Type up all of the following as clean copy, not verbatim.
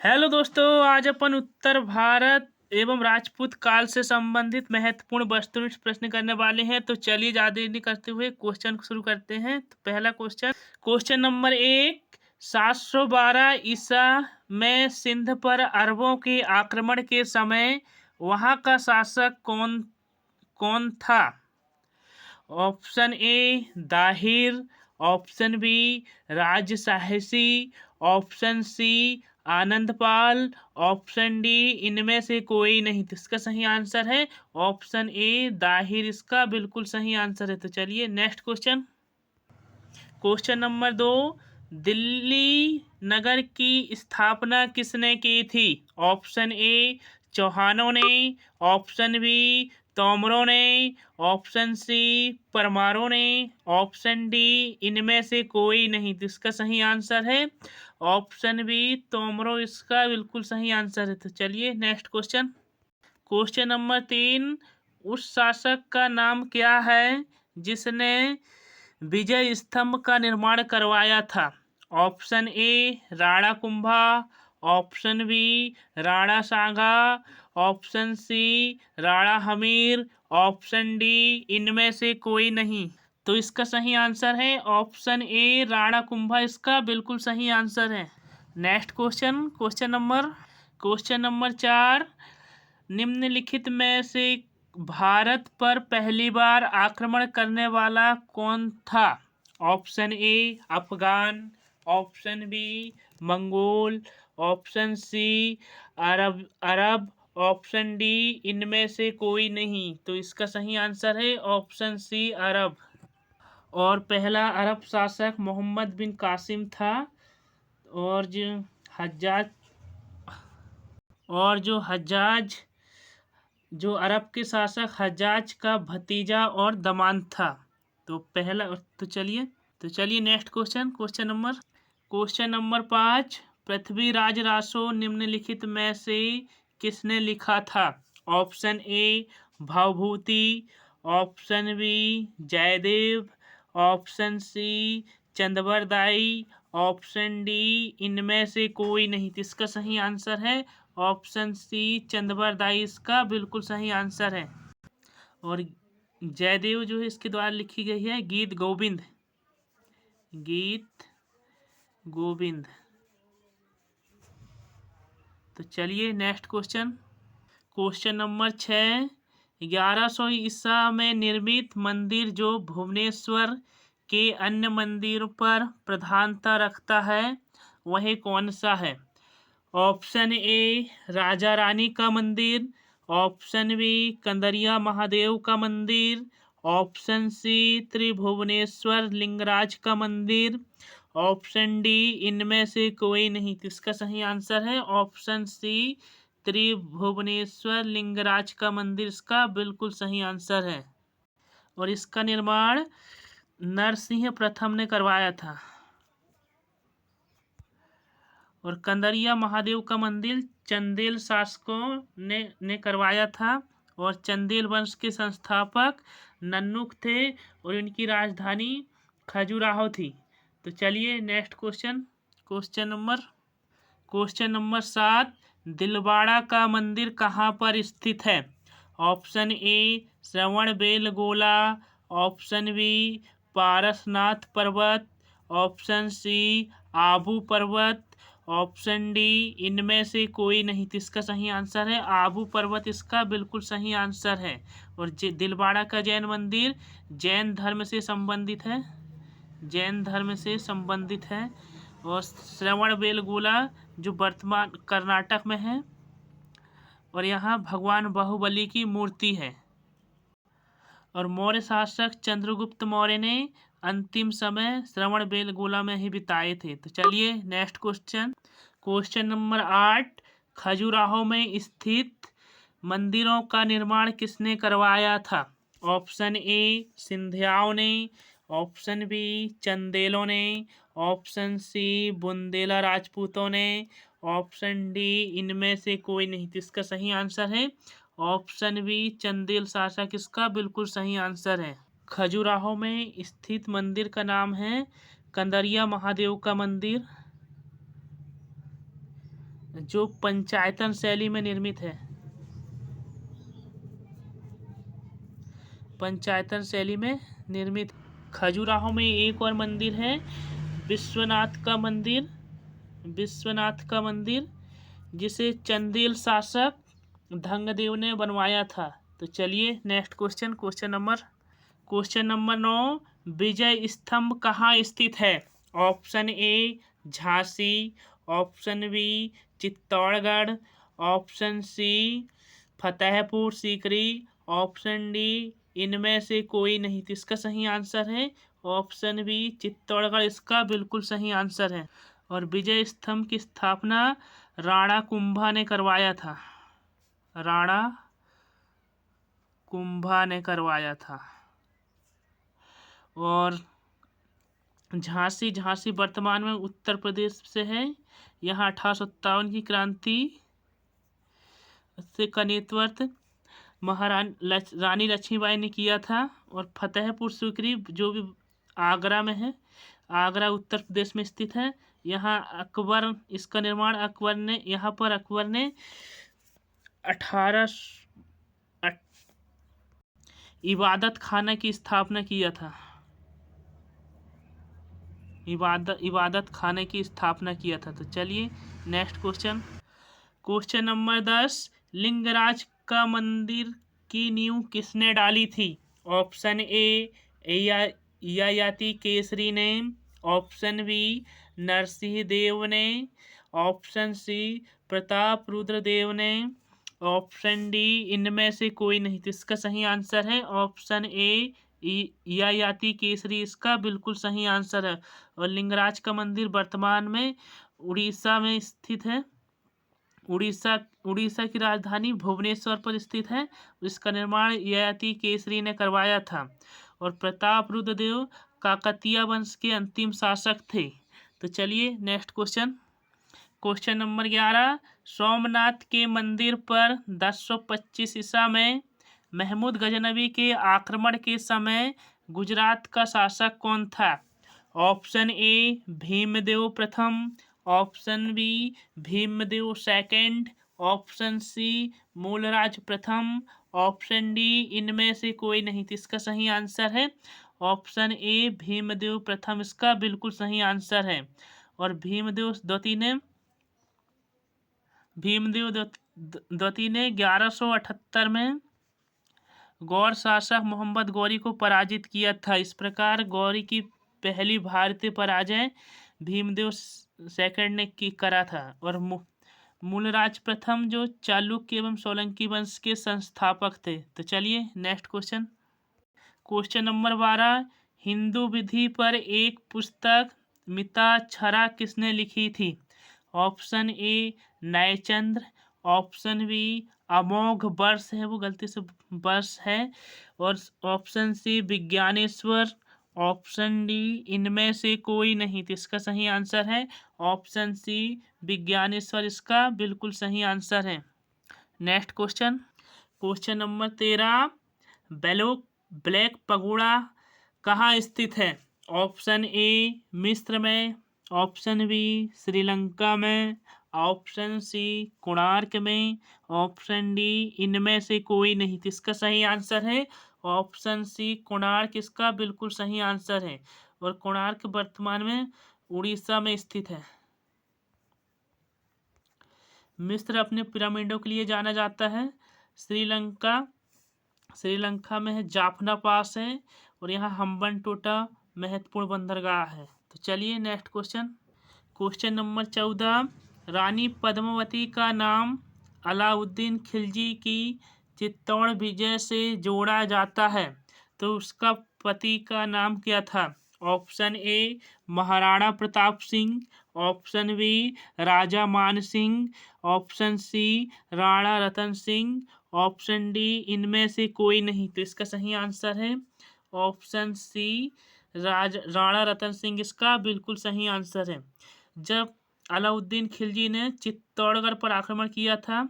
Hello दोस्तों, आज अपन उत्तर भारत एवं राजपूत काल से संबंधित महत्वपूर्ण वस्तुनिष्ठ प्रश्न करने वाले हैं। तो चलिए ज़्यादा देरी नहीं करते हुए क्वेश्चन शुरू करते हैं। तो पहला क्वेश्चन नंबर 1। 712 ईसा में सिंध पर अरबों के आक्रमण के समय वहाँ का शासक कौन कौन था? Option A Dahir, option B Rajsahasi, option C Anandpal, option D इनमें से कोई नहीं। तो इसका सही आंसर है ऑप्शन ए दाहिर, इसका बिल्कुल सही आंसर है। तो चलिए नेक्स्ट क्वेश्चन नंबर 2। दिल्ली नगर की स्थापना किसने की थी? ऑप्शन ए चौहानों ने, ऑप्शन बी तोमरों ने, ऑप्शन सी परमारों ने, ऑप्शन डी इनमें से कोई नहीं। तो इसका सही आंसर है ऑप्शन बी तोमरों, इसका बिल्कुल सही आंसर है। तो चलिए नेक्स्ट क्वेश्चन नंबर 3। उस शासक का नाम क्या है जिसने विजय स्तंभ का निर्माण करवाया था? Option A Rana Kumbha, option B Rana Sanga, option C Rana Hamir, option D इनमें से कोई नहीं। तो इसका सही आंसर है ऑप्शन ए राणा कुंभा, इसका बिल्कुल सही आंसर है। Next question number 4। निम्नलिखित में से भारत पर पहली बार आक्रमण करने वाला कौन था? Option A Afghan, option B Mongol, option C Arab, option D इनमें से कोई नहीं। तो इसका सही आंसर है ऑप्शन सी अरब। और पहला अरब शासक मोहम्मद बिन कासिम था। और हज्जाज हज्जाज जो अरब के शासक हज्जाज का भतीजा और दामाद था। तो चलिए next question number 5। Prithviraj Raso निम्नलिखित में से किसने लिखा था? Option A Bhavabhuti, option B Jayadev, option C Chand Bardai, option D इनमें से कोई नहीं। तो इसका सही आंसर है ऑप्शन सी चंदबरदाई, इसका बिल्कुल सही आंसर है। और जयदेव जो है इसके द्वारा लिखी गई है गीत गोविंद। तो चलिए नेक्स्ट क्वेश्चन नंबर 6। 1100 ईसा में निर्मित मंदिर जो भुवनेश्वर के अन्य मंदिरों पर प्रधानता रखता है वह कौन सा है? ऑप्शन ए राजा रानी का मंदिर, ऑप्शन बी कंदरिया महादेव का मंदिर, ऑप्शन सी त्रिभुवनेश्वर लिंगराज का मंदिर, ऑप्शन डी इनमें से कोई नहीं। तो इसका सही आंसर है ऑप्शन सी त्रिभुवनेश्वर लिंगराज का मंदिर, इसका बिल्कुल सही आंसर है। और इसका निर्माण नरसिंह प्रथम ने करवाया था। और कंदरिया महादेव का मंदिर चंदेल शासकों ने करवाया था। और चंदेल वंश के संस्थापक नन्नुक थे और इनकी राजधानी खजुराहो थी। तो चलिए नेक्स्ट क्वेश्चन नंबर 7। दिलवाड़ा का मंदिर कहाँ पर स्थित है? Option A Shravanabelagola, option B Parasnath पर्वत, ऑप्शन सी आबू पर्वत, ऑप्शन डी इनमें से कोई नहीं। तो इसका सही आंसर है आबू पर्वत, इसका बिल्कुल सही आंसर है। और दिलवाड़ा का जैन मंदिर जैन धर्म से संबंधित है। और श्रवणबेलगोला जो वर्तमान कर्नाटक में है और यहाँ भगवान बाहुबली की मूर्ति है। और मौर्य शासक चंद्रगुप्त मौर्य ने अंतिम समय श्रवणबेलगोला में ही बिताए थे। तो चलिए नेक्स्ट क्वेश्चन नंबर 8। खजुराहो में स्थित मंदिरों का निर्माण किसने करवाया था? ऑप्शन ए सिंधियाओं ने, ऑप्शन बी चंदेलों ने, ऑप्शन सी बुंदेला राजपूतों ने, ऑप्शन डी इनमें से कोई नहीं। तो इसका सही आंसर है ऑप्शन बी चंदेल शासक, इसका बिल्कुल सही आंसर है। खजुराहो में स्थित मंदिर का नाम है कंदरिया महादेव का मंदिर। जो पंचायतन शैली में निर्मित है, पंचायतन शैली में निर्मित। खजुराहो में एक और मंदिर है, विश्वनाथ का मंदिर, विश्वनाथ का मंदिर, जिसे चंदेल शासक धंगदेव ने बनवाया था। तो चलिए next question, question number 9, Vijay Stambh कहाँ स्थित है? Option A Jhansi, option B Chittorgarh, option C Fatehpur Sikri, option D इनमें से कोई नहीं। तो इसका सही आंसर है ऑप्शन बी चित्तौड़गढ़, इसका बिल्कुल सही आंसर है। और विजय स्तंभ की स्थापना राणा कुंभा ने करवाया था, राणा कुंभा ने करवाया था। और झांसी वर्तमान में उत्तर प्रदेश से है। यहाँ 1857 की क्रांति से का नेतृत्व महारानी रानी लक्ष्मीबाई ने किया था। और फतेहपुर सीकरी जो भी आगरा में है, आगरा उत्तर प्रदेश में स्थित है। यहाँ अकबर, इसका निर्माण अकबर ने, यहाँ पर अकबर ने 18 इबादत खाना की स्थापना किया था, इबादत खाने की स्थापना किया था। तो चलिए next question, question number 10, Lingaraj का मंदिर की नींव किसने डाली थी? ऑप्शन ए ययाति केसरी ने, ऑप्शन बी नरसिंह देव ने, ऑप्शन सी प्रताप रुद्र देव ने, ऑप्शन डी इनमें से कोई नहीं। तो इसका सही आंसर है ऑप्शन ए ययाति केसरी, इसका बिल्कुल सही आंसर है। और लिंगराज का मंदिर वर्तमान में उड़ीसा में स्थित है, उड़ीसा की राजधानी भुवनेश्वर पर स्थित है। इसका निर्माण ययाति केसरी ने करवाया था। और प्रताप रुद्र देव काकतीय वंश के अंतिम शासक थे। तो चलिए next question, question number 11, Somnath के मंदिर पर 1025 ईसा में महमूद गजनवी के आक्रमण के समय गुजरात का शासक कौन था? ऑप्शन ए भीमदेव प्रथम, option B Bhimdev second, option C Mulraj प्रथम, ऑप्शन डी इनमें से कोई नहीं। तो इसका सही आंसर है ऑप्शन ए भीमदेव प्रथम, इसका बिल्कुल सही आंसर है। और भीमदेव द्वितीय ने 1178 में गौर शासक मोहम्मद गौरी को पराजित किया था। इस प्रकार गौरी की पहली भारतीय पराजय भीमदेव सेकंड ने करा था। और मूलराज प्रथम जो चालुक्य एवं सोलंकी वंश के संस्थापक थे। तो चलिए next question, question number 12, Hindu विधि पर एक पुस्तक मिताक्षरा किसने लिखी थी? Option A Nayachandra, option B Amogh Varsha है, वो गलती से वर्ष है, और option C Vijnaneshwara, option D इनमें से कोई नहीं। तो इसका सही आंसर है ऑप्शन सी विज्ञानेश्वर, इसका बिल्कुल सही आंसर है। Next question, question number 13, black pagoda कहाँ स्थित है? ऑप्शन ए मिस्र में, ऑप्शन बी श्रीलंका में, ऑप्शन सी कोणार्क में, ऑप्शन डी इनमें से कोई नहीं। तो इसका सही आंसर है ऑप्शन सी कोणार्क, इसका बिल्कुल सही आंसर है। और कोणार्क वर्तमान में उड़ीसा में स्थित है। मिस्र अपने पिरामिडों के लिए जाना जाता है। श्रीलंका में है जाफना पास है। और यहाँ हम्बनटोटा महत्वपूर्ण बंदरगाह है। तो चलिए नेक्स्ट क्वेश्चन, क्वेश्चन नंबर 14, रानी पद्मावती का नाम अलाउद्दीन खिलजी की चित्तौड़ विजय से जोड़ा जाता है। तो उसका पति का नाम क्या था? Option A Maharana Pratap Singh, option B Raja Man Singh, option C Rana Ratan Singh, option D इनमें से कोई नहीं। तो इसका सही आंसर है ऑप्शन सी राणा रतन सिंह, इसका बिल्कुल सही आंसर है। जब अलाउद्दीन खिलजी ने चित्तौड़गढ़ पर आक्रमण किया था,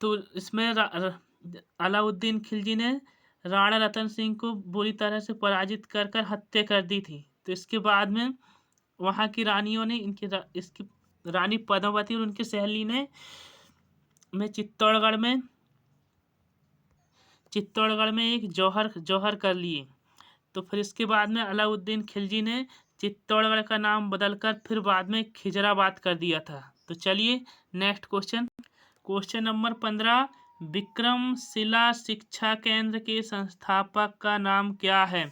तो इसमें अलाउद्दीन खिलजी ने राणा रतन सिंह को बुरी तरह से पराजित कर हत्या कर दी थी। तो इसके बाद में वहाँ की रानियों ने इसकी रानी पद्मावती और उनकी सहेली ने चित्तौड़गढ़ में एक जौहर कर लिए। तो फिर इसके बाद में अलाउद्दीन खिलजी ने चित्तौड़गढ़ का नाम बदलकर फिर बाद में खिजराबाद कर दिया था। तो चलिए नेक्स्ट क्वेश्चन नंबर 15, विक्रमशिला शिक्षा केंद्र के संस्थापक का नाम क्या है?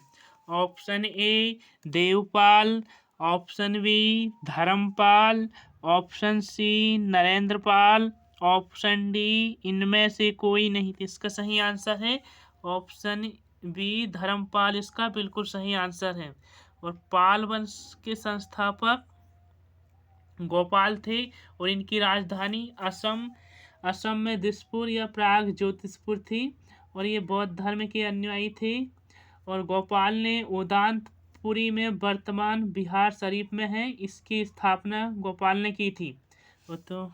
Option A Devpal, option B Dharmapal, option C Narendrapal, option D इनमें से कोई नहीं। तो इसका सही आंसर है ऑप्शन बी धर्मपाल, इसका बिल्कुल सही आंसर है। और पाल वंश के संस्थापक गोपाल थे और इनकी राजधानी असम में दिसपुर या प्राग ज्योतिषपुर थी और ये बौद्ध धर्म के अनुयायी थे। और गोपाल ने उदांतपुरी में वर्तमान बिहार शरीफ में है, इसकी स्थापना गोपाल ने की थी। तो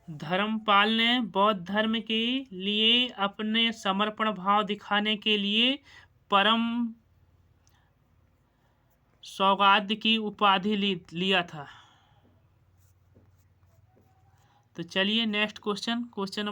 धर्मपाल ने बौद्ध धर्म के लिए अपने समर्पण भाव दिखाने के लिए परम सौगात की उपाधि लिया था। तो चलिए नेक्स्ट क्वेश्चन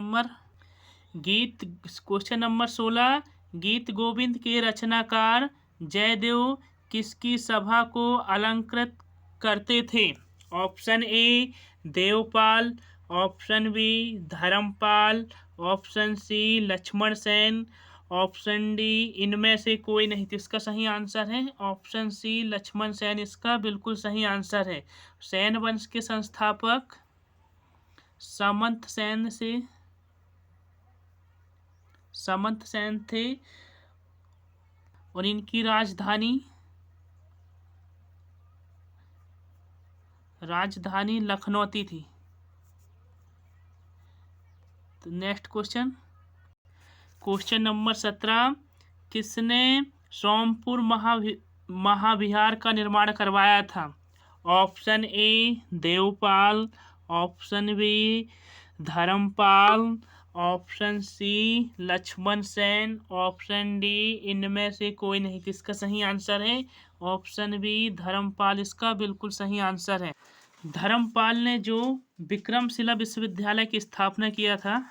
नंबर 16, गीत गोविंद के रचनाकार जयदेव किसकी सभा को अलंकृत करते थे? Option A Devpal, option B Dharmapal, option C Lakshman Sen, option D इनमें से कोई नहीं। तो इसका सही आंसर है ऑप्शन सी लक्ष्मण सेन, इसका बिल्कुल सही आंसर है। सेन वंश के संस्थापक सामंत सेन थे और इनकी राजधानी लखनऊ थी। तो नेक्स्ट क्वेश्चन नंबर 17, किसने सोमपुर महाविहार का निर्माण करवाया था? Option A Devpal, option B Dharmapal, option C Lakshman Sen, option D इनमें से कोई नहीं। इसका सही आंसर है ऑप्शन बी धर्मपाल, इसका बिल्कुल सही आंसर है। धर्मपाल ने जो विक्रमशिला विश्वविद्यालय की स्थापना किया था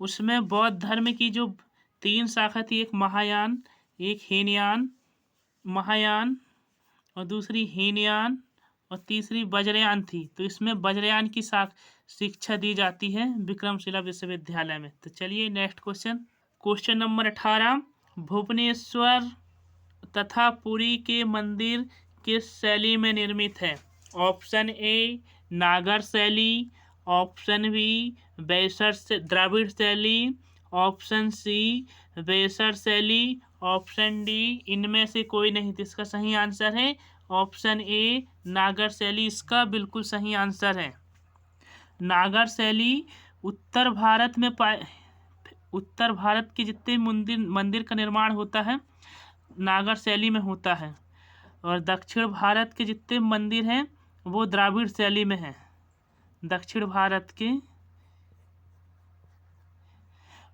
उसमें बौद्ध धर्म की जो 3 शाखा थी, एक महायान, एक महायान और दूसरी हीनयान और तीसरी वज्रयान थी। तो इसमें वज्रयान की शिक्षा दी जाती है विक्रमशिला विश्वविद्यालय में। तो चलिए नेक्स्ट क्वेश्चन नंबर 18, भुवनेश्वर तथा पुरी के मंदिर किस शैली में निर्मित है? ऑप्शन ए नागर शैली, ऑप्शन बी द्रविड़ शैली, ऑप्शन सी वेसर शैली, ऑप्शन डी इनमें से कोई नहीं। तो इसका सही आंसर है ऑप्शन ए नागर शैली, इसका बिल्कुल सही आंसर है। नागर शैली उत्तर भारत के जितने मंदिर का निर्माण होता है नागर शैली में होता है और दक्षिण भारत के जितने मंदिर हैं वो द्राविड़ शैली में हैं। दक्षिण भारत के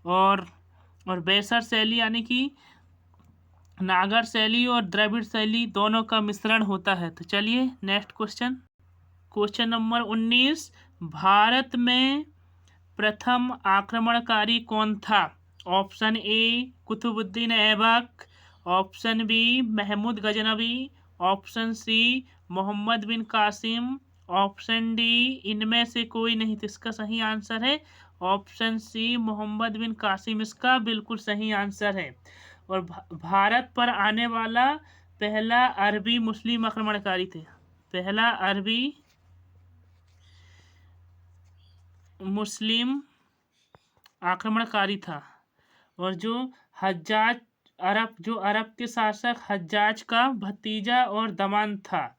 और वेसर शैली यानी कि नागर शैली और द्रविड़ शैली दोनों का मिश्रण होता है। तो चलिए नेक्स्ट क्वेश्चन नंबर 19, भारत में प्रथम आक्रमणकारी कौन था? Option A Qutubuddin Aibak, option B Mahmud Ghaznavi, option C Mohammad bin Qasim, option D इनमें से कोई नहीं। तो इसका सही आंसर है ऑप्शन सी मोहम्मद बिन कासिम, इसका बिल्कुल सही आंसर है। और भारत पर आने वाला पहला अरबी मुस्लिम आक्रमणकारी थे, पहला अरबी मुस्लिम आक्रमणकारी था। और जो अरब के शासक हज्जाज का भतीजा और दामाद था।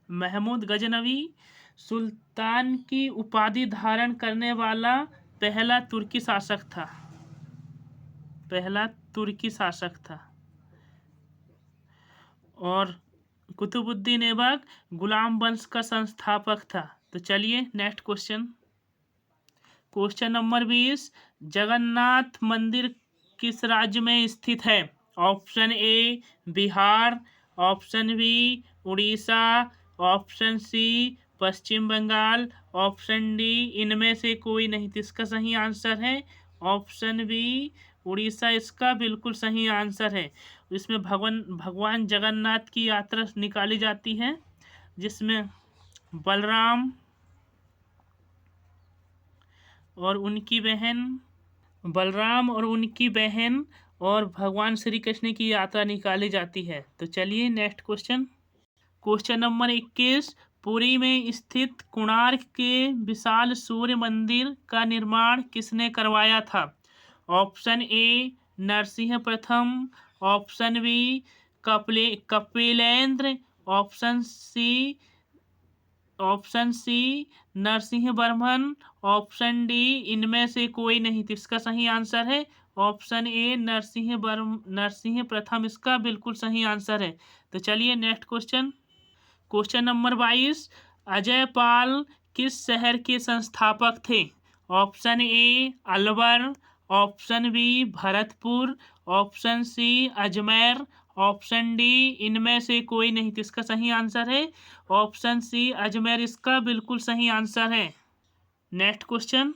महमूद गजनवी सुल्तान की उपाधि धारण करने वाला पहला तुर्की शासक था। और कुतुबुद्दीन ऐबक गुलाम वंश का संस्थापक था। तो चलिए नेक्स्ट क्वेश्चन नंबर 20, जगन्नाथ मंदिर किस राज्य में स्थित है? Option A Bihar, option B Orissa, option C Paschim Bangal, option D इनमें से कोई नहीं। तो इसका सही आंसर है ऑप्शन बी उड़ीसा, इसका बिल्कुल सही आंसर है। इसमें भगवान जगन्नाथ की यात्रा निकाली जाती है, जिसमें बलराम और उनकी बहन और भगवान श्री कृष्ण की यात्रा निकाली जाती है। तो चलिए next question. Question number 21, Puri में स्थित कोणार्क के विशाल सूर्य मंदिर का निर्माण किसने करवाया था? ऑप्शन ए नरसिंह प्रथम, option B Kapilendra, option C Narasimha Varman, option D इनमें से कोई नहीं। तो इसका सही आंसर है ऑप्शन ए नरसिंह प्रथम, इसका बिल्कुल सही आंसर है। तो चलिए next question. Question number 22, Ajay Pal किस शहर के संस्थापक थे? Option A Alwar, option B Bharatpur, option C Ajmer, option D इनमें से कोई नहीं। तो इसका सही आंसर है ऑप्शन सी अजमेर, इसका बिल्कुल सही आंसर है। Next question.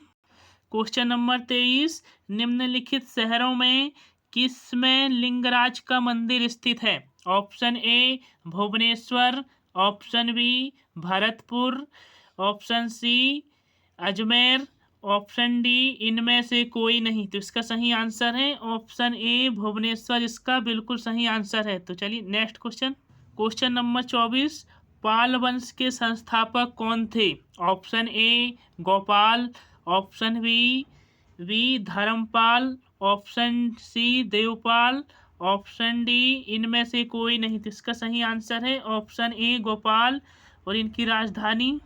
क्वेश्चन नंबर 23, निम्नलिखित शहरों में किसमें लिंगराज का मंदिर स्थित है? Option A Bhubaneswar, option B Bharatpur, option C Ajmer, option D इनमें से कोई नहीं। तो इसका सही आंसर है ऑप्शन ए भुवनेश्वर, इसका बिल्कुल सही आंसर है। तो चलिए next question. Question number 24, Pal वंश के संस्थापक कौन थे? Option A Gopal, option B Dharmapal, option C Devpal, option D इनमें से कोई नहीं। तो इसका सही आंसर है ऑप्शन ए गोपाल, और इनकी राजधानी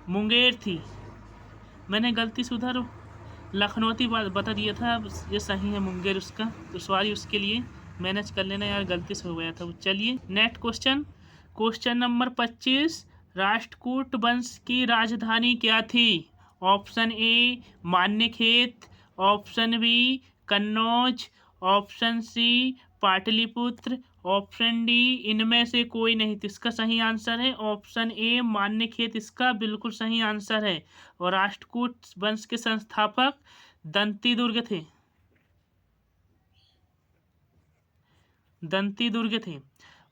मुंगेर थी। मैंने गलती से उधर लखनौती बता दिया था, ये सही है मुंगेर उसका। तो सॉरी, उसके लिए मैनेज कर लेना यार, गलती से हो गया था। चलिए next question. Question number 25, Rashtrakuta वंश की राजधानी क्या थी? Option A Manyakheta, option B Kannauj, option C Pataliputra, option D इनमें से कोई नहीं। तो इसका सही आंसर है ऑप्शन ए मान्यखेत, इसका बिल्कुल सही आंसर है। और राष्ट्रकूट वंश के संस्थापक दंती दुर्ग थे।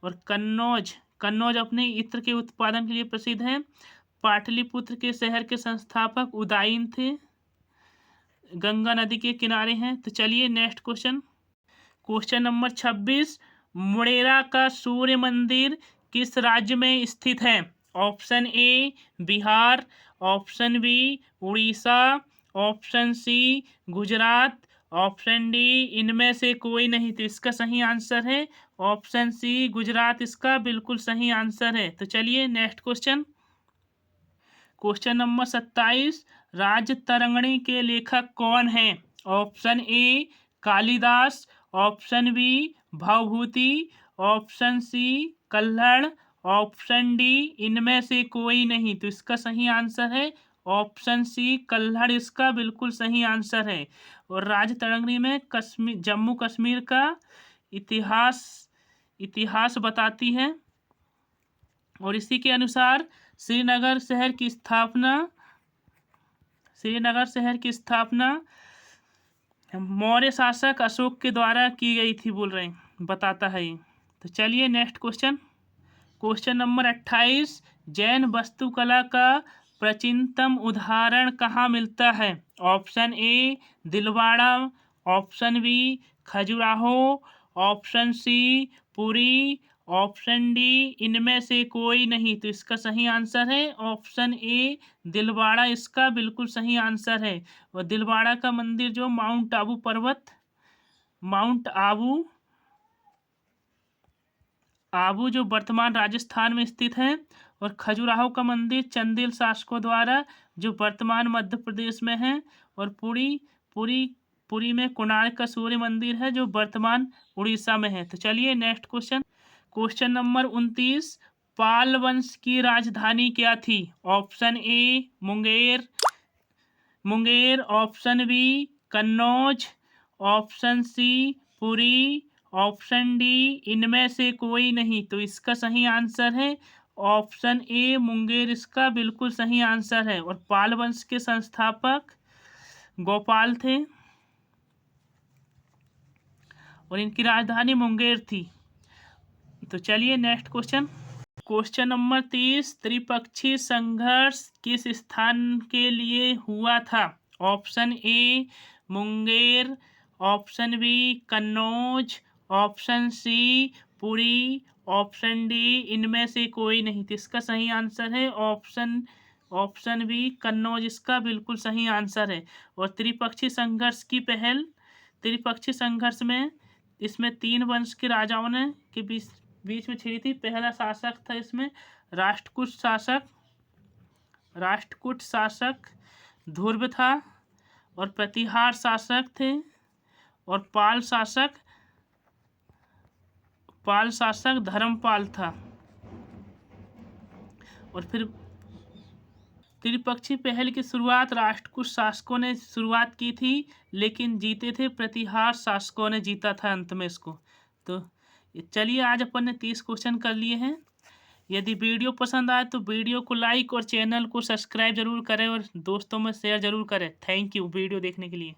और कन्नौज अपने इत्र के उत्पादन के लिए प्रसिद्ध है। पाटलिपुत्र के शहर के संस्थापक उदायन थे, गंगा नदी के किनारे हैं। तो चलिए next question. Question number 26, Modhera का सूर्य मंदिर किस राज्य में स्थित है? Option A Bihar, option B Orissa, option C Gujarat, option D इनमें से कोई नहीं। तो इसका सही आंसर है ऑप्शन सी गुजरात, इसका बिल्कुल सही आंसर है। तो चलिए next question. Question number 27, Rajatarangini के लेखक कौन हैं? Option A Kalidas, option B Bhavabhuti, option C Kalhan, option D इनमें से कोई नहीं। तो इसका सही आंसर है ऑप्शन सी कल्हड़, इसका बिल्कुल सही आंसर है। और राजतरंगिणी में जम्मू कश्मीर का इतिहास बताती है। और इसी के अनुसार श्रीनगर शहर की स्थापना मौर्य शासक अशोक के द्वारा की गई थी, बताता है ये। तो चलिए next question. Question number 28, Jain वास्तुकला का प्राचीनतम उदाहरण कहाँ मिलता है? Option A Dilwara, option B Khajuraho, option C Puri, option D इनमें से कोई नहीं। तो इसका सही आंसर है ऑप्शन ए दिलवाड़ा, इसका बिल्कुल सही आंसर है। और दिलवाड़ा का मंदिर जो माउंट आबू जो वर्तमान राजस्थान में स्थित है। और खजुराहो का मंदिर चंदेल शासकों द्वारा जो वर्तमान मध्य प्रदेश में है। और पुरी में कोणार्क का सूर्य मंदिर है जो वर्तमान उड़ीसा में है। तो चलिए next question. Question number 29, Pal वंश की राजधानी क्या थी? Option A Munger, option B Kannauj, option C Puri, option D इनमें से कोई नहीं। तो इसका सही आंसर है ऑप्शन ए मुंगेर, इसका बिल्कुल सही आंसर है। और पाल वंश के संस्थापक गोपाल थे और इनकी राजधानी मुंगेर थी। तो चलिए नेक्स्ट क्वेश्चन नंबर 30, त्रिपक्षीय संघर्ष किस स्थान के लिए हुआ था? Option A Munger, option B Kannauj, option C Puri, option D इनमें से कोई नहीं। तो इसका सही आंसर है ऑप्शन बी कन्नौज, इसका बिल्कुल सही आंसर है। और त्रिपक्षीय संघर्ष में इसमें 3 वंश के राजाओं ने के बीच में छिड़ी थी। पहला शासक था इसमें राष्ट्रकूट शासक ध्रुव था, और प्रतिहार शासक थे, और पाल शासक धर्मपाल था। और फिर त्रिपक्षीय पहल की शुरुआत राष्ट्रकूट शासकों ने शुरुआत की थी, लेकिन जीते थे प्रतिहार शासकों ने, जीता था अंत में इसको। तो चलिए आज अपन ने 30 क्वेश्चन कर लिए हैं। यदि वीडियो पसंद आए तो वीडियो को लाइक और चैनल को सब्सक्राइब जरूर करें और दोस्तों में शेयर जरूर करें। थैंक यू वीडियो देखने के लिए।